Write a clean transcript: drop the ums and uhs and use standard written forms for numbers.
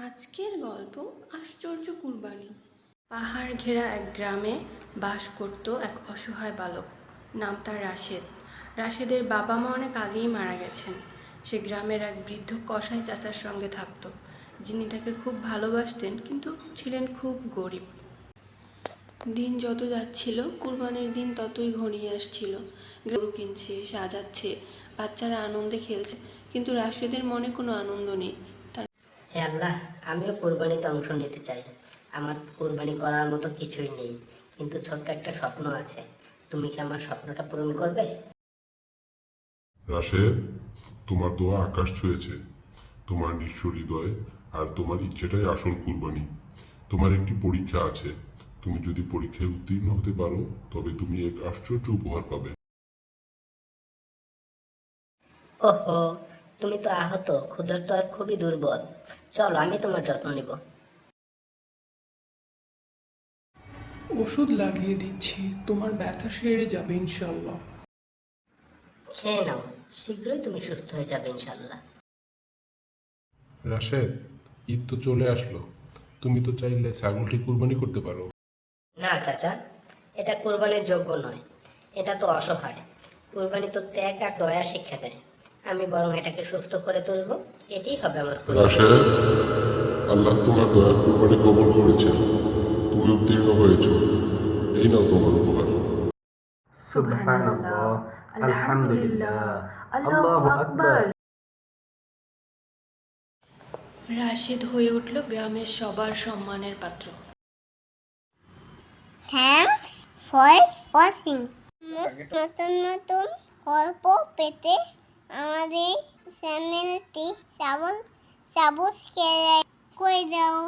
আজকের গল্প আশ্চর্য কুরবানি। পাহাড় ঘেরা এক গ্রামে বাস করত এক অসহায় বালক। নাম তার রাশেদ। রাশেদের বাবা মা অনেক আগেই মারা গেছেন। সে গ্রামের এক বৃদ্ধ কসাই চাচার সঙ্গে থাকত, যিনি তাকে খুব ভালোবাসতেন কিন্তু ছিলেন খুব গরিব। দিন যত যাচ্ছিল কুরবানির দিন ততই ঘনিয়ে আসছিল। গরু কিনছে, সাজাচ্ছে, বাচ্চারা আনন্দে খেলছে, কিন্তু রাশেদের মনে কোনো আনন্দ নেই। হে আল্লাহ, আমিও কোরবানিতে অংশ নিতে চাই। আমার কোরবানি করার মতো কিছুই নেই, কিন্তু ছোট্ট একটা স্বপ্ন আছে। তুমি কি আমার স্বপ্নটা পূরণ করবে? রাশেদ, তোমার দোয়া আকাশ ছুঁয়েছে। তোমার নিঃস্ব হৃদয় আর তোমার ইচ্ছেটাই আসল কুরবানি। তোমার একটি পরীক্ষা আছে। তুমি যদি পরীক্ষায় উত্তীর্ণ হতে পারো, তবে তুমি এক আশ্চর্য উপহার পাবে। ওহো, তুমি তো আহত, ক্ষুধার্ত আর খুবই দুর্বল। চলো, আমি তোমার যত্ন নিব। ওষুধ লাগিয়ে দিচ্ছি, তোমার ব্যথা সেরে যাবে ইনশাল্লাহ। খেয়ে নাও, শীঘ্রই তুমি সুস্থ হয়ে যাবে ইনশাল্লাহ। রাশেদ, ঈদ তো চলে আসলো। তুমি তো চাইলে ছাগলটি কুরবানি করতে পারো। না চাচা, এটা কোরবানির যোগ্য নয়। এটা তো অসহায়। কোরবানি তো ত্যাগ আর দয়া শিক্ষা দেয়। আমি বরং এটাকে সুস্থ করে তুলবো। এটাই হবে আমার কোরবানি। রাশেদ, আল্লাহ তোমার দয়ার কুরবানি কবুল করেছেন। তুমি উত্তীর্ণ হয়েছ। এই নাও তোমার উপহার। সুবহানাল্লাহ, আলহামদুলিল্লাহ, আল্লাহু আকবার। রাশেদ হয়ে উঠল গ্রামের সবার সম্মানের পাত্র। Thanks for watching. নতুন নতুন গল্প পেতে আমাদের চ্যানেলটি সাবস্ক্রাইব করে দাও।